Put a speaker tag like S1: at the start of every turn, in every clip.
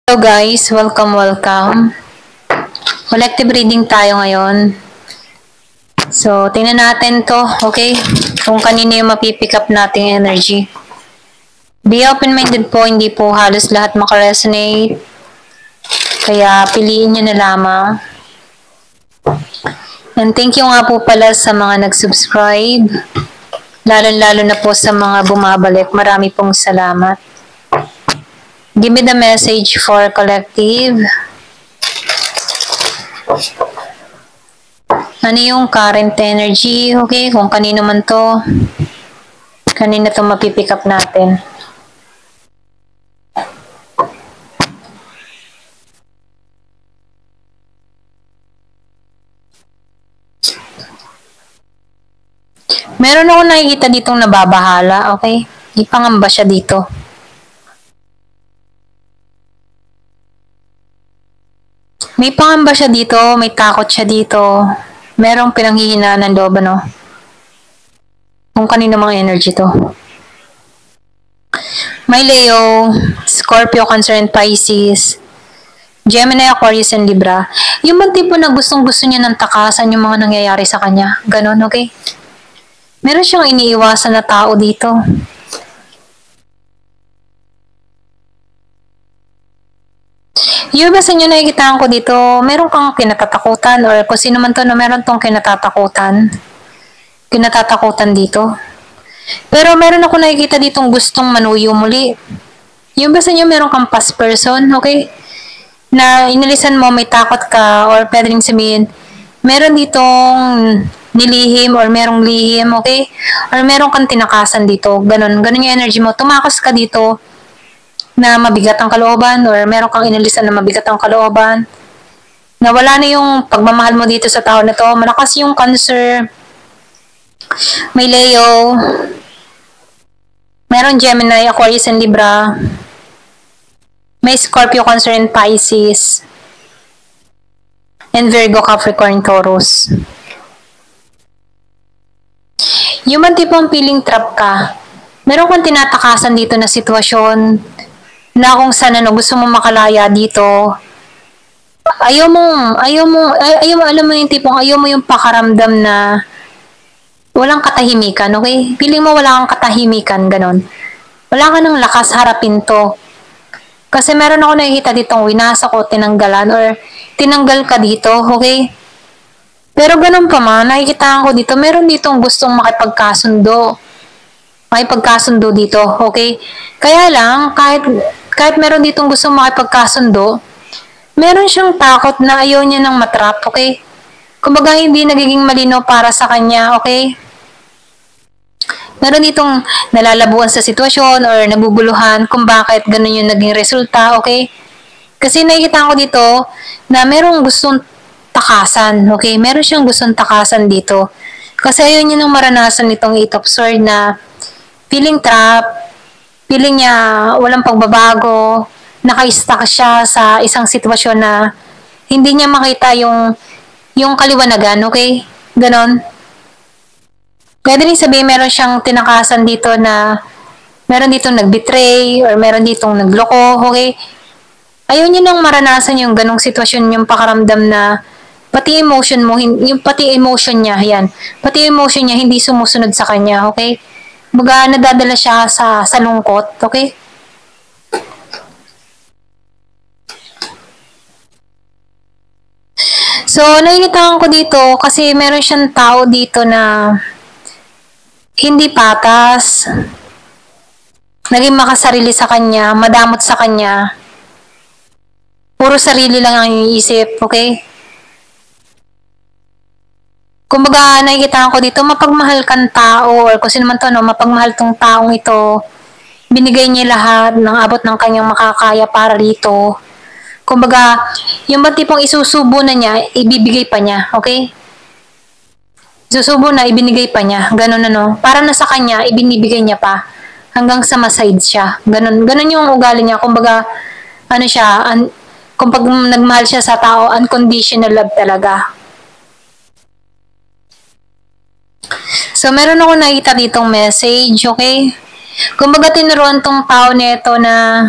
S1: Hello guys, welcome. Collective reading tayo ngayon. So, tingnan natin to, okay? Kung kanino yung mapipick up nating energy. Be open-minded po, hindi po halos lahat makaresonate. Kaya piliin nyo na lamang. And thank you nga po pala sa mga nag-subscribe. Lalo-lalo na po sa mga bumabalik. Marami pong salamat. Give me the message for collective. Ano yung current energy? Okay, kung kanino man to. Kanino to mapipick up natin. Meron ako nakikita ditong nababahala, okay? Di pangamba siya dito. May pangamba siya dito, may takot siya dito. Merong pinanghihinaan ng loob, ano? Kung kanino mga energy to. May Leo, Scorpio, Cancer, and Pisces. Gemini, Aquarius, and Libra. Yung bang tipo na gustong-gusto niya ng takasan yung mga nangyayari sa kanya. Ganon, okay? Meron siyang iniiwasan na tao dito. Yung ba sa inyo nakikita ko dito, meron kang kinatatakutan or kung sino man to na meron tong kinatatakutan. Kinatatakutan dito. Pero meron ako nakikita ditong gustong manuyo muli. Yung ba sa inyo meron kang past person, okay? Na inilisan mo, may takot ka or pwede rin sabihin, meron ditong nilihim or merong lihim, okay? Or meron kang tinakasan dito. Ganon yung energy mo. Tumakas ka dito na mabigat ang kalooban or meron kang inilisan na mabigat ang kalooban. Na wala na yung pagmamahal mo dito sa tao na to. Malakas yung Cancer. May Leo. Meron Gemini, Aquarius, and Libra. May Scorpio, Cancer, and Pisces. And Virgo, Capricorn, Taurus. Yung man tipong feeling trap ka, meron kang tinatakasan dito na sitwasyon na kung saan gusto mo makalaya dito. Ayaw mo, alam mo yung tipong ayaw mo yung pakaramdam na walang katahimikan, okay? Feeling mo wala kang katahimikan, ganon. Wala ka ng lakas harapin to. Kasi meron ako nakikita ditong winasa ko, tinanggalan, or tinanggal ka dito, okay? Pero ganun pa man, nakikita ko dito, meron ditong gustong makipagkasundo. Makipagkasundo dito, okay? Kaya lang, kahit meron ditong gustong makipagkasundo, meron siyang takot na ayaw niya ng matrap, okay? Kumbaga, hindi nagiging malinaw para sa kanya, okay? Meron ditong nalalabuan sa sitwasyon or nabubuluhan kung bakit ganun yung naging resulta, okay? Kasi nakikita ko dito na merong gustong takasan, okay? Meron siyang gustong takasan dito. Kasi ayaw niya nang maranasan itong Eight of Swords na feeling trap, feeling niya walang pagbabago, naka-stuck siya sa isang sitwasyon na hindi niya makita yung kaliwanagan, okay? Ganon. Pwede rin sabihin meron siyang tinakasan dito na meron ditong nag-betray or meron ditong nagloko, okay? Ayaw niya nang maranasan yung ganong sitwasyon, yung pakaramdam na pati emotion mo, yung pati emotion niya, yan. Pati emotion niya hindi sumusunod sa kanya, okay? Baga nadadala siya sa lungkot, okay? So, nakikita ko dito kasi meron siyang tao dito na hindi patas, naging makasarili sa kanya, madamot sa kanya, puro sarili lang ang iniisip, okay? Kumbaga, nakikita ko dito, mapagmahal kang tao, or kung sino man to, no, mapagmahal tong taong ito, binigay niya lahat ng abot ng kanyang makakaya para dito. Kumbaga, yung ba tipong isusubo na niya, ibibigay pa niya, okay? Susubo na, ibinigay pa niya. Ganun ano. Para na sa kanya, ibinibigay niya pa. Hanggang sa maside siya. Ganun yung ugali niya. Kumbaga, ano siya, kung pag nagmahal siya sa tao, unconditional love talaga. So, meron ako nakita ditong message, okay? Kumbaga, tinuruan tong tao nito na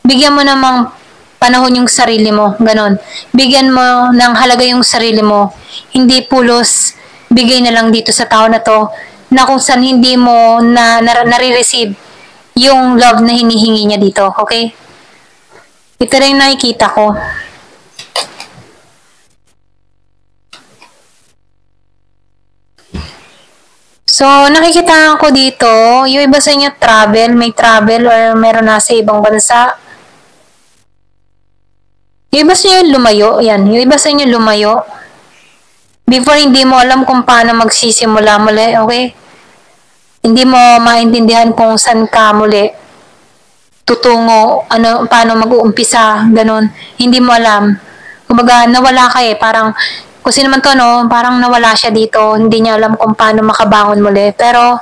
S1: bigyan mo namang panahon yung sarili mo, ganon. Bigyan mo ng halaga yung sarili mo. Hindi pulos bigay na lang dito sa tao na to na kung saan hindi mo nare-receive yung love na hinihingi niya dito, okay? Ito rin yung nakikita ko. So, nakikita ko dito, yung iba sa inyo may travel or meron nasa ibang bansa. Yung iba sa inyo lumayo, yan. Yung iba sa inyo lumayo. Before, hindi mo alam kung paano magsisimula muli, okay? Hindi mo maintindihan kung saan ka muli tutungo, paano mag-uumpisa, ganun. Hindi mo alam. Kumbaga, nawala ka eh. Parang, kung sino man to, no, parang nawala siya dito. Hindi niya alam kung paano makabangon muli. Pero,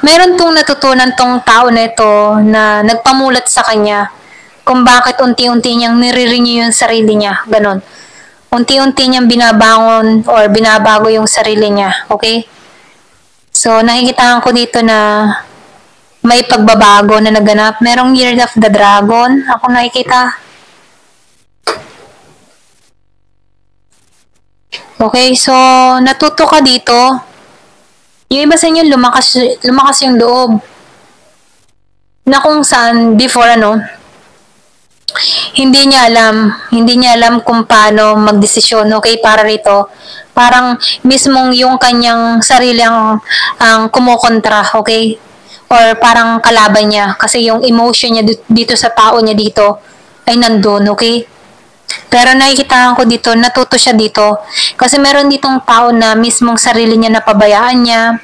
S1: meron tong natutunan tong tao na ito na nagpamulat sa kanya kung bakit unti-unti niyang nire-renew yung sarili niya. Ganon. Unti-unti niyang binabangon or binabago yung sarili niya. Okay? So, nakikita ko dito na may pagbabago na naganap. Merong Year of the Dragon. Ako nakikita. Okay, so natuto ka dito. Yung iba sa inyo lumakas yung loob. Na kung saan before hindi niya alam kung paano magdesisyon, okay, para rito. Parang mismong yung kanyang sarili ang kumukontra, okay? Or parang kalaban niya kasi yung emotion niya dito sa tao niya dito ay nandun, okay? Pero nakikita ko dito, natuto siya dito. Kasi meron ditong tao na mismong sarili niya napabayaan niya.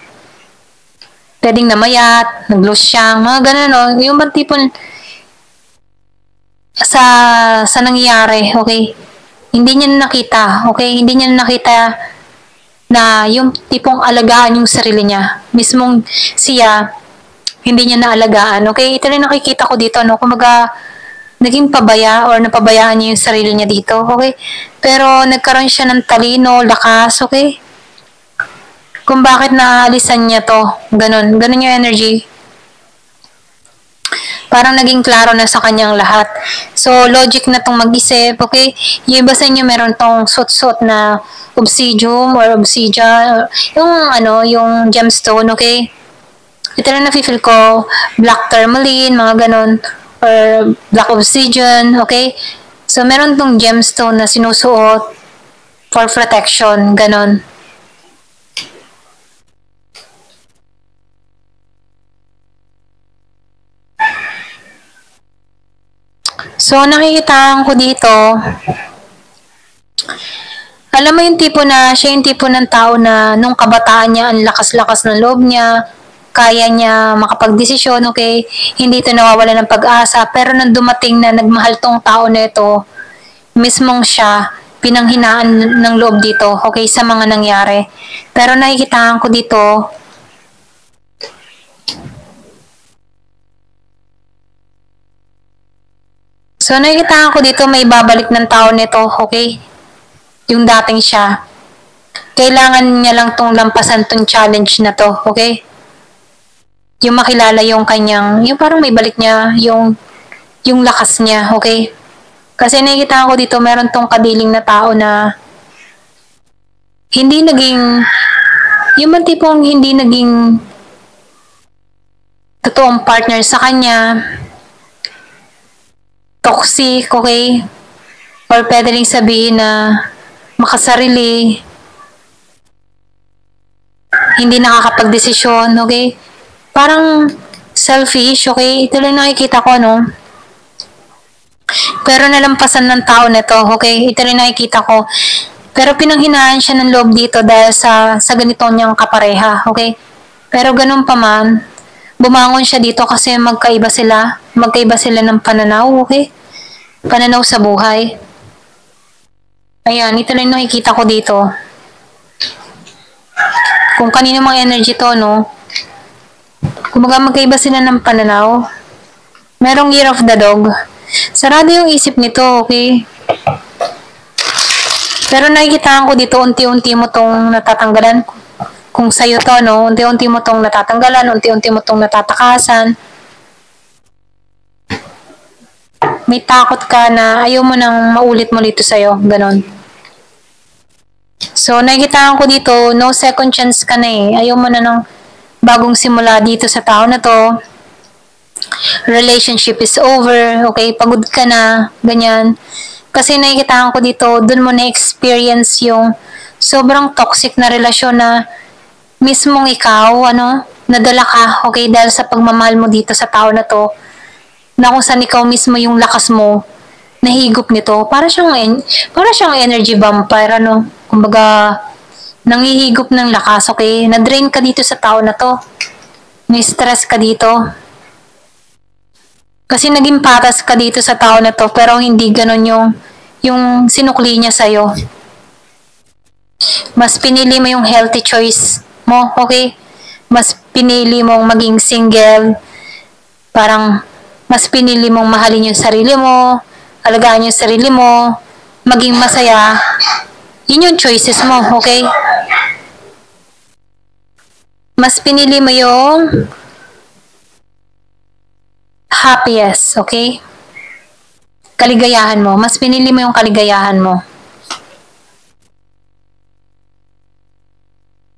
S1: Pwedeng namayat, nag-lose siya, mga ganun, no? Yung bang tipong sa nangyayari, okay? Hindi niya nakita, okay? Hindi niya nakita na yung tipong alagaan yung sarili niya. Mismong siya, hindi niya naalagaan, okay? Ito rin nakikita ko dito, no? Kumaga, naging pabaya or napabayaan niya yung sarili niya dito, okay? Pero nagkaroon siya ng talino, lakas, okay? Kung bakit naalisan niya to, ganun yung energy. Parang naging klaro na sa kanyang lahat. So, logic na tong mag-isip, okay? Yung iba sa inyo meron tong suot-suot na obsidian, yung gemstone, okay? Ito na nafe-feel ko, black tourmaline, mga ganun, or black obsidian, okay? So, meron tong gemstone na sinusuot for protection, ganon. So, nakikita ko dito, alam mo yung tipo na, siya yung tipo ng tao na nung kabataan niya, ang lakas-lakas ng loob niya, kaya niya makapagdesisyon, okay? Hindi ito nawawala ng pag-asa, pero nang dumating na nagmahal tong tao na ito, mismong siya, pinanghinaan ng loob dito, okay, sa mga nangyari. Pero nakikita ko dito, so nakikita ko dito may babalik ng tao nito, okay? Yung dating siya. Kailangan niya lang tong lampasan tong challenge na to, okay? Yung makilala yung kanyang, yung parang may balik niya, yung lakas niya, okay? Kasi nakikita ko dito, meron tong kadiling na tao na hindi naging, yung man tipong hindi naging totoong partner sa kanya, toxic, okay? Or pwede rin sabihin na makasarili, hindi nakakapag-desisyon, okay? Parang selfish, okay? Ito lang nakikita ko, no? Pero nalampasan ng tao na to, okay? Ito rin nakikita ko. Pero pinanghinaan siya ng loob dito dahil sa ganito niyang kapareha, okay? Pero ganun pa man, bumangon siya dito kasi magkaiba sila ng pananaw, okay? Pananaw sa buhay. Ayan, ito lang nakikita ko dito. Kung kanino mga energy to, no? Kumbaga magkaiba sila ng pananaw. Merong Year of the Dog. Sarado yung isip nito, okay? Pero nakikita ko dito, unti-unti mo tong natatanggalan. Kung sa'yo to, no? Unti-unti mo tong natatanggalan, unti-unti mo tong natatakasan. may takot ka na ayaw mo nang maulit-mulit ito sa'yo, ganon. So, nakikita ko dito, no second chance ka na eh. Ayaw mo na ng bagong simula dito sa tao na to. Relationship is over, okay, pagod ka na, ganyan. Kasi nakikita ko dito, dun mo na-experience yung sobrang toxic na relasyon na mismong ikaw, nadala ka, okay, dahil sa pagmamahal mo dito sa tao na to, na kung saan ikaw mismo yung lakas mo, nahigop nito. Para siyang energy vampire, kumbaga, nanghihigop ng lakas, okay? Na-drain ka dito sa tao na to. May stress ka dito. Kasi naging patas ka dito sa tao na to, pero hindi ganon yung sinukli niya sa'yo. Mas pinili mo yung healthy choice mo, okay? Mas pinili mong maging single. Parang, mas pinili mong mahalin yung sarili mo, alagaan yung sarili mo, maging masaya. Yun yung choices mo, okay? Mas pinili mo yung happiest, okay? Kaligayahan mo. Mas pinili mo yung kaligayahan mo.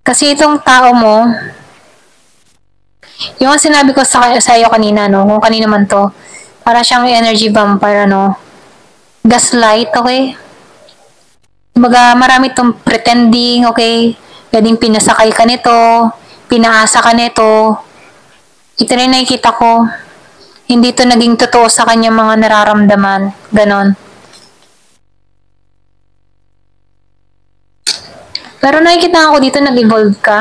S1: Kasi itong tao mo, yung sinabi ko sa iyo kanina, kung kanina man to, para siyang energy vampire, gaslight, okay? Kumbaga, marami itong pretending, okay? Pwedeng pinasakay ka nito, pinaasa ka nito. Ito rin nakikita ko, hindi to naging totoo sa kanya mga nararamdaman. Ganon. Pero nakikita ko dito, nag-evolve ka.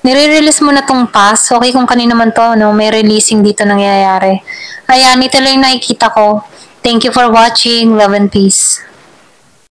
S1: Nire-release mo na tong past. Okay, kung kanino man to, may releasing dito nangyayari. Ayan, ito lang yung nakikita ko. Thank you for watching. Love and peace.